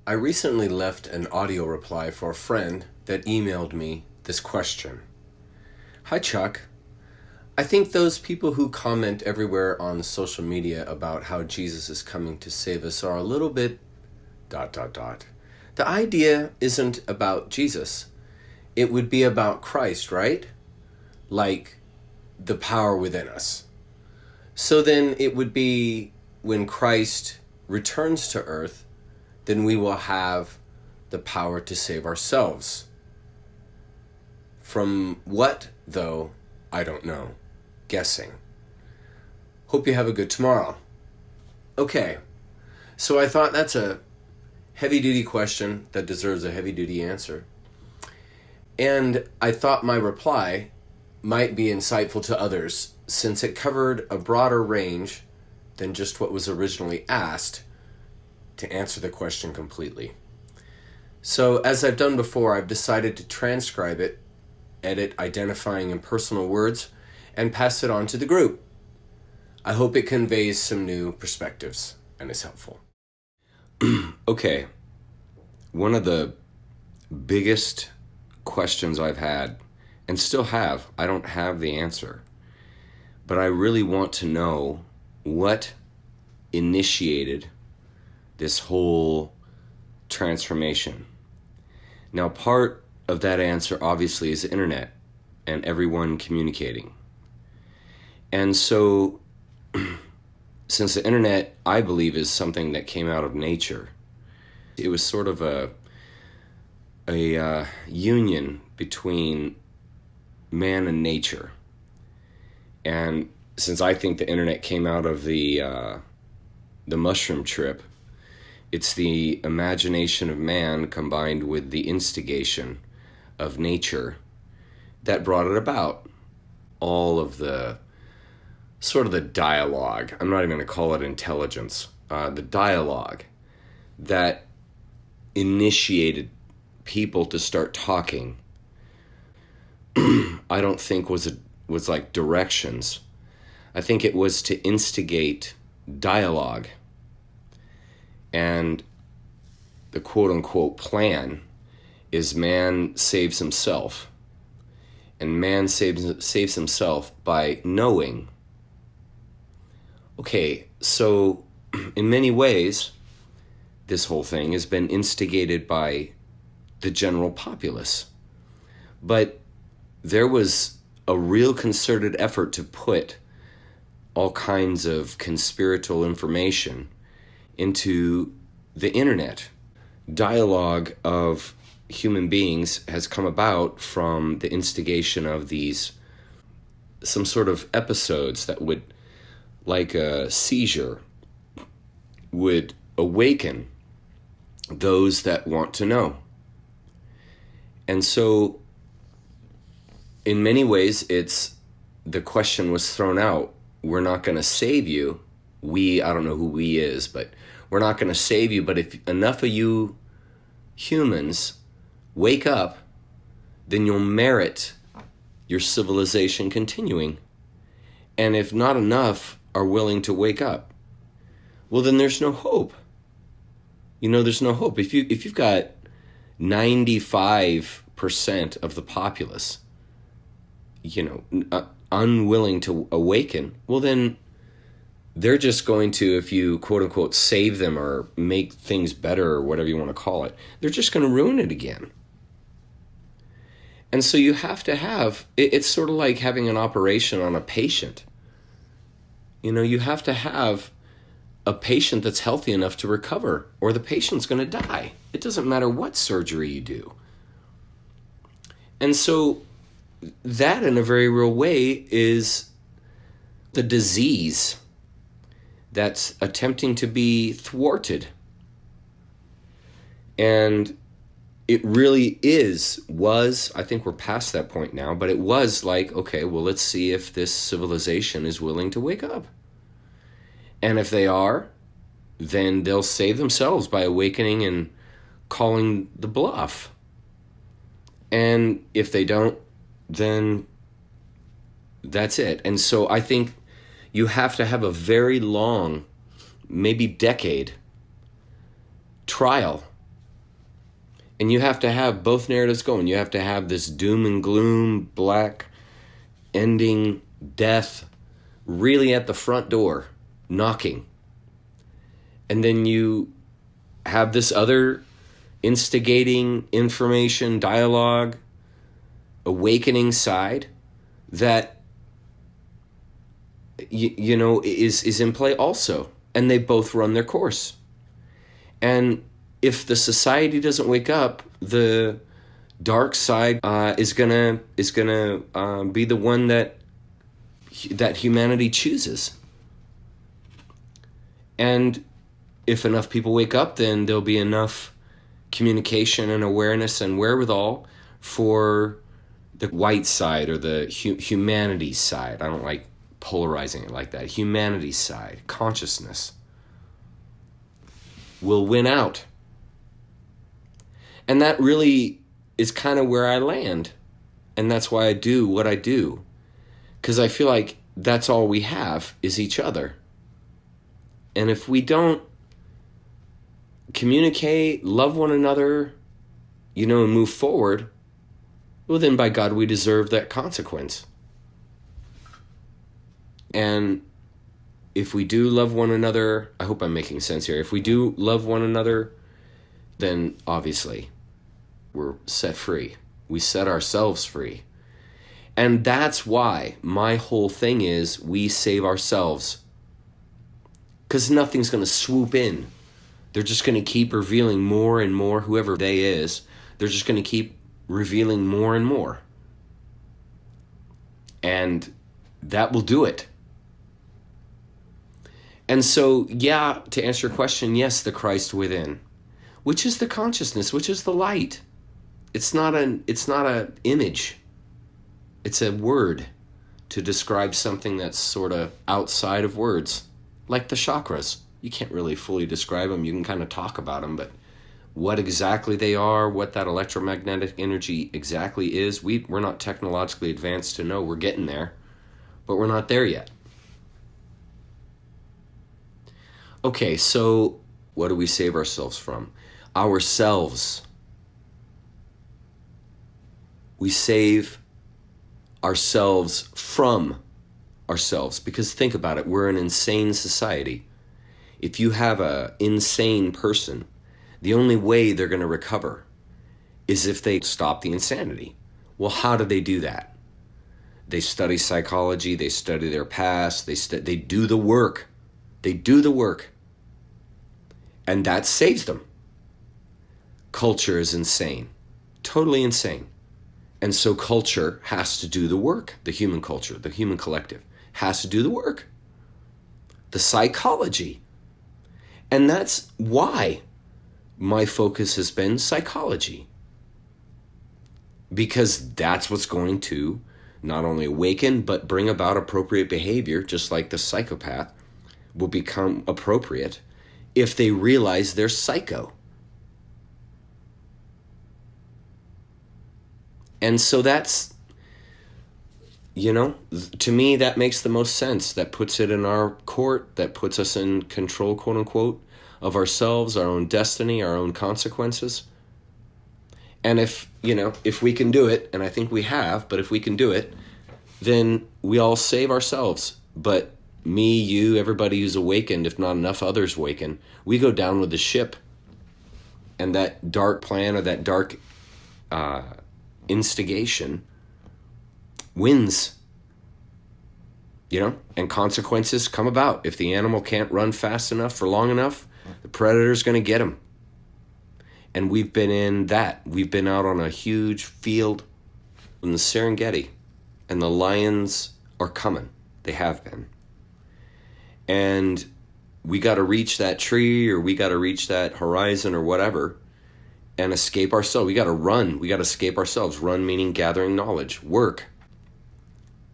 I recently left an audio reply for a friend that emailed me this question. Hi, Chuck. I think those people who comment everywhere on social media about how Jesus is coming to save us are a little bit ... The idea isn't about Jesus. It would be about Christ, right? Like the power within us. So then it would be when Christ returns to earth, then we will have the power to save ourselves. From what, though, I don't know. Guessing. Hope you have a good tomorrow. Okay, so I thought that's a heavy-duty question that deserves a heavy-duty answer. And I thought my reply might be insightful to others since it covered a broader range than just what was originally asked to answer the question completely. So, as I've done before, I've decided to transcribe it, edit identifying impersonal words, and pass it on to the group. I hope it conveys some new perspectives and is helpful. Okay, one of the biggest questions I've had, and still have, I don't have the answer, but I really want to know what initiated this whole transformation. Now, part of that answer obviously is the internet and everyone communicating. And so, since the internet, I believe, is something that came out of nature, it was sort of a union between man and nature. And since I think the internet came out of the mushroom trip, it's the imagination of man combined with the instigation of nature that brought it about. All of the sort of the dialogue, I'm not even going to call it intelligence, the dialogue that initiated people to start talking, I don't think was like directions. I think it was to instigate dialogue. And the quote-unquote plan is man saves himself. And man saves himself by knowing. Okay, so in many ways, this whole thing has been instigated by the general populace. But there was a real concerted effort to put all kinds of conspiratorial information into the internet. Dialogue of human beings has come about from the instigation of these, some sort of episodes that would, like a seizure, would awaken those that want to know. And so, in many ways, the question was thrown out. We're not going to save you. I don't know who we is, but we're not going to save you. But if enough of you humans wake up, then you'll merit your civilization continuing. And if not enough are willing to wake up, well, then there's no hope. There's no hope. If you've got 95% of the populace, unwilling to awaken, well, then they're just going to, if you quote unquote save them or make things better or whatever you want to call it, they're just going to ruin it again. And so you have to have, it's sort of like having an operation on a patient. You have to have a patient that's healthy enough to recover, or the patient's going to die. It doesn't matter what surgery you do. And so that, in a very real way, is the disease that's attempting to be thwarted. And it really was, I think we're past that point now, but it was like, okay, well, let's see if this civilization is willing to wake up. And if they are, then they'll save themselves by awakening and calling the bluff. And if they don't, then that's it. And so I think you have to have a very long, maybe decade, trial And you have to have both narratives going. You have to have this doom and gloom, black ending, death, really at the front door, knocking. And then you have this other instigating information, dialogue, awakening side that is in play also, and they both run their course. And if the society doesn't wake up, the dark side is gonna be the one that humanity chooses. And if enough people wake up, then there'll be enough communication and awareness and wherewithal for the white side, or the humanities side. I don't like polarizing it like that. Humanities side, consciousness, will win out. And that really is kind of where I land. And that's why I do what I do. Because I feel like that's all we have is each other. And if we don't communicate, love one another, and move forward, well, then by God, we deserve that consequence. And if we do love one another, I hope I'm making sense here. If we do love one another, then obviously we're set free. We set ourselves free. And that's why my whole thing is we save ourselves. Because nothing's going to swoop in. They're just going to keep revealing more and more, whoever they is. They're just going to keep revealing more and more. And that will do it. And so, to answer your question, yes, the Christ within, which is the consciousness, which is the light. It's not an image. It's a word to describe something that's sort of outside of words, like the chakras. You can't really fully describe them. You can kind of talk about them, but what exactly they are, what that electromagnetic energy exactly is, we're not technologically advanced to know. We're getting there, but we're not there yet. Okay, so what do we save ourselves from? Ourselves. We save ourselves from ourselves, because think about it, we're an insane society. If you have an insane person, the only way they're going to recover is if they stop the insanity. Well, how do they do that? They study psychology, they study their past, they do the work. They do the work. And that saves them. Culture is insane. Totally insane. And so culture has to do the work. The human culture, the human collective, has to do the work. The psychology. And that's why my focus has been psychology. Because that's what's going to not only awaken, but bring about appropriate behavior, just like the psychopath will become appropriate if they realize they're psycho. And so that's, to me, that makes the most sense. That puts it in our court, that puts us in control, quote unquote, of ourselves, our own destiny, our own consequences. And if we can do it, and I think we have, but if we can do it, then we all save ourselves. But me, you, everybody who's awakened, if not enough others awaken, we go down with the ship. And that dark plan, or that dark instigation wins. And consequences come about. If the animal can't run fast enough for long enough, the predator's going to get him. And we've been in that. We've been out on a huge field in the Serengeti, and the lions are coming. They have been. And we got to reach that tree, or we got to reach that horizon or whatever, and escape ourselves. We got to run. We got to escape ourselves. Run meaning gathering knowledge, work.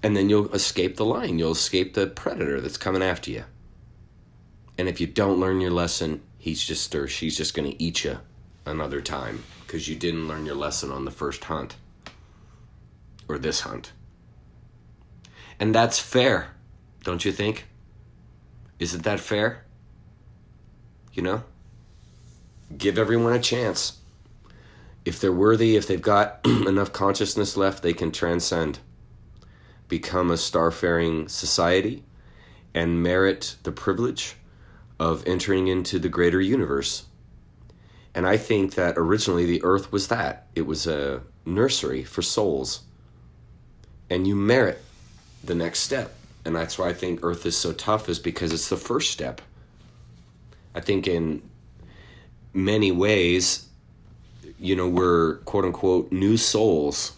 And then you'll escape the lion. You'll escape the predator that's coming after you. And if you don't learn your lesson, she's just going to eat you another time, because you didn't learn your lesson on the first hunt, or this hunt. And that's fair, don't you think? Isn't that fair? Give everyone a chance. if they're worthy, if they've got enough consciousness left, they can transcend, become a starfaring society, and merit the privilege of entering into the greater universe. And I think that originally the earth was that. It was a nursery for souls. And you merit the next step. And that's why I think earth is so tough, is because it's the first step. I think in many ways, we're quote unquote new souls.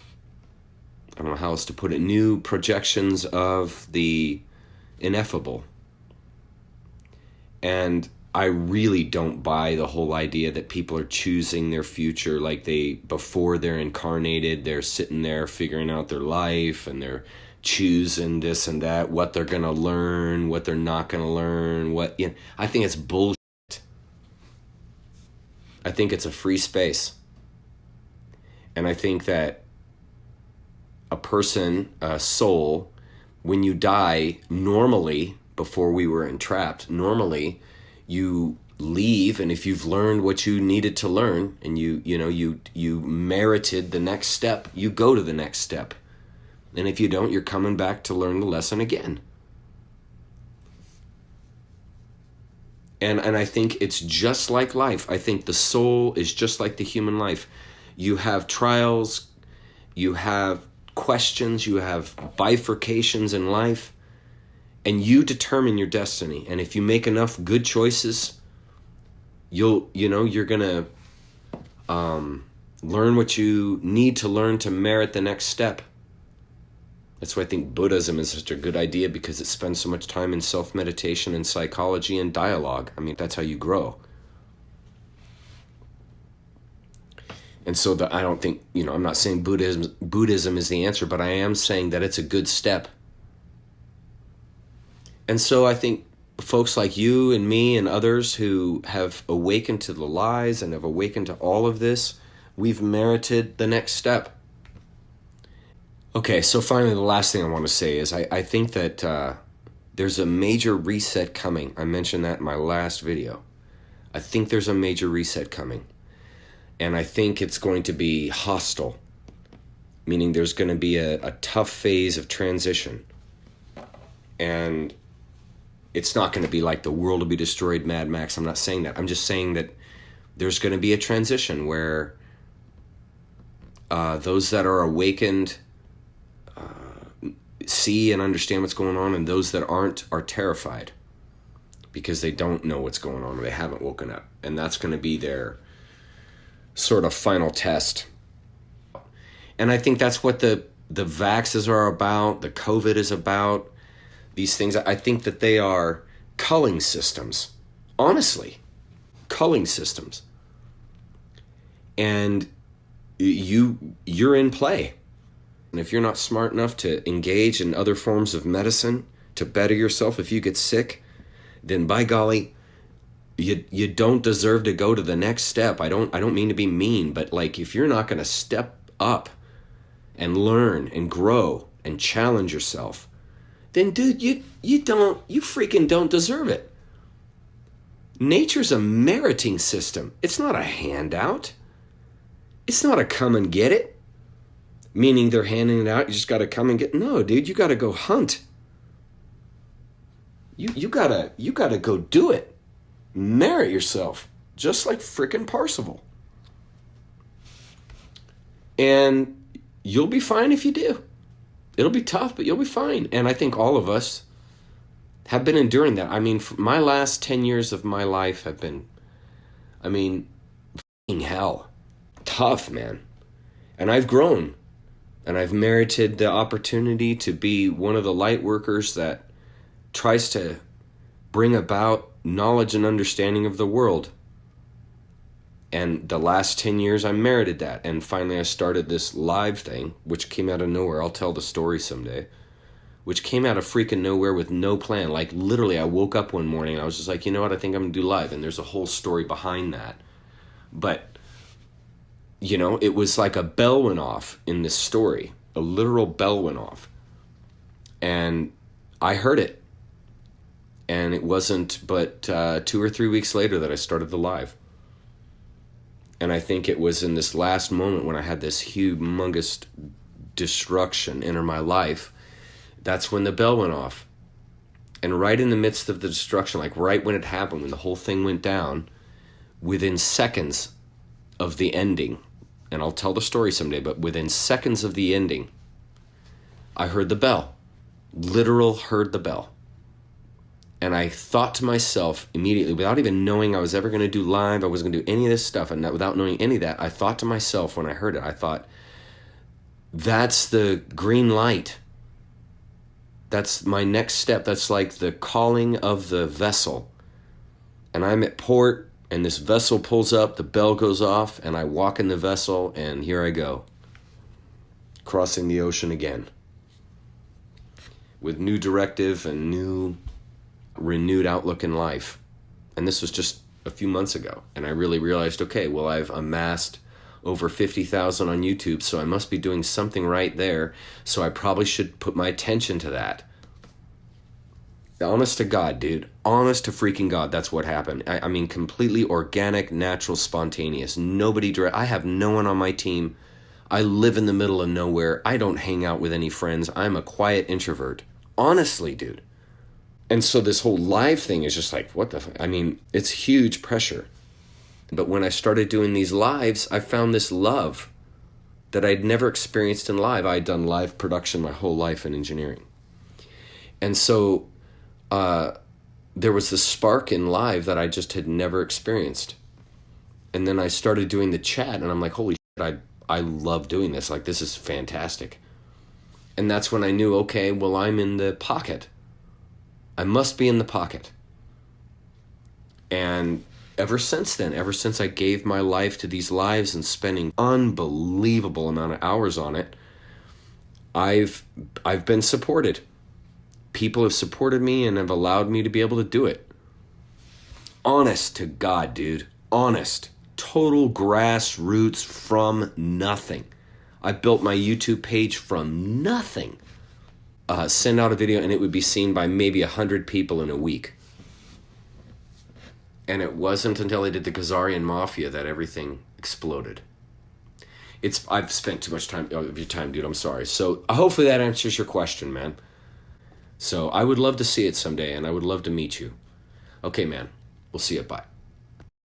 I don't know how else to put it. New projections of the ineffable. And I really don't buy the whole idea that people are choosing their future, like before they're incarnated, they're sitting there figuring out their life and they're choosing this and that, what they're going to learn, what they're not going to learn, I think it's bullshit. I think it's a free space. And I think that a person, a soul, when you die, normally, before we were entrapped, normally you leave, and if you've learned what you needed to learn and you merited the next step, you go to the next step. And if you don't, you're coming back to learn the lesson again. And I think it's just like life. I think the soul is just like the human life. You have trials, you have questions, you have bifurcations in life, and you determine your destiny. And if you make enough good choices, you're gonna learn what you need to learn to merit the next step. That's why I think Buddhism is such a good idea, because it spends so much time in self-meditation and psychology and dialogue. I mean, that's how you grow. And so I don't think, I'm not saying Buddhism is the answer, but I am saying that it's a good step. And so I think folks like you and me and others who have awakened to the lies and have awakened to all of this, we've merited the next step. Okay, so finally, the last thing I want to say is I think that there's a major reset coming. I mentioned that in my last video. I think there's a major reset coming. And I think it's going to be hostile, meaning there's going to be a tough phase of transition. And it's not going to be like the world will be destroyed, Mad Max. I'm not saying that. I'm just saying that there's going to be a transition where those that are awakened see and understand what's going on, and those that aren't are terrified because they don't know what's going on or they haven't woken up. And that's going to be their sort of final test. And I think that's what the vaxes are about, the COVID is about, these things. I think that they are culling systems. Honestly, culling systems. And you're in play. And if you're not smart enough to engage in other forms of medicine to better yourself, if you get sick, then by golly, you don't deserve to go to the next step. I don't mean to be mean, but like, if you're not going to step up and learn and grow and challenge yourself, then dude, you freaking don't deserve it. Nature's a meriting system. It's not a handout. It's not a come and get it. Meaning they're handing it out, you just got to come and get. No, dude, you got to go hunt. You gotta go do it. Merit yourself, just like frickin' Parsival. And you'll be fine if you do. It'll be tough, but you'll be fine. And I think all of us have been enduring that. I mean, my last 10 years of my life have been, f***ing hell. Tough, man. And I've grown. And I've merited the opportunity to be one of the light workers that tries to bring about knowledge and understanding of the world. And the last 10 years, I merited that. And finally, I started this live thing, which came out of nowhere. I'll tell the story someday. Which came out of freaking nowhere with no plan. Like, literally, I woke up one morning and I was just like, you know what, I think I'm going to do live. And there's a whole story behind that. But it was like a bell went off in this story. A literal bell went off. And I heard it. And it wasn't but 2 or 3 weeks later that I started the live. And I think it was in this last moment when I had this humongous destruction enter my life, that's when the bell went off. And right in the midst of the destruction, like right when it happened, when the whole thing went down, within seconds of the ending, and I'll tell the story someday, but within seconds of the ending, I heard the bell. Literal heard the bell. And I thought to myself immediately, without even knowing I was ever going to do live, I wasn't going to do any of this stuff, and without knowing any of that, I thought to myself when I heard it, I thought, that's the green light. That's my next step. That's like the calling of the vessel. And I'm at port, and this vessel pulls up, the bell goes off, and I walk in the vessel, and here I go, crossing the ocean again, with new directive and new renewed outlook in life. And this was just a few months ago, and I really realized, okay, well, I've amassed over 50,000 on YouTube, so I must be doing something right there, so I probably should put my attention to that. Honest to God, dude. Honest to freaking God, that's what happened. I mean, completely organic, natural, spontaneous. Nobody direct. I have no one on my team. I live in the middle of nowhere. I don't hang out with any friends. I'm a quiet introvert. Honestly, dude. And so this whole live thing is just like, what the fuck? I mean, it's huge pressure. But when I started doing these lives, I found this love that I'd never experienced in live. I'd done live production my whole life in engineering. And so there was this spark in live that I just had never experienced. And then I started doing the chat, and I'm like, holy shit, I love doing this. Like, this is fantastic. And that's when I knew, okay, well, I'm in the pocket. I must be in the pocket. And ever since then, ever since I gave my life to these lives and spending unbelievable amount of hours on it, I've been supported. People have supported me and have allowed me to be able to do it. Honest to God, dude. Honest. Total grassroots from nothing. I built my YouTube page from nothing. Send out a video and it would be seen by maybe 100 people in a week. And it wasn't until I did the Khazarian Mafia that everything exploded. I've spent too much time of your time, dude. I'm sorry. So hopefully that answers your question, man. So I would love to see it someday, and I would love to meet you. Okay, man. We'll see you. Bye.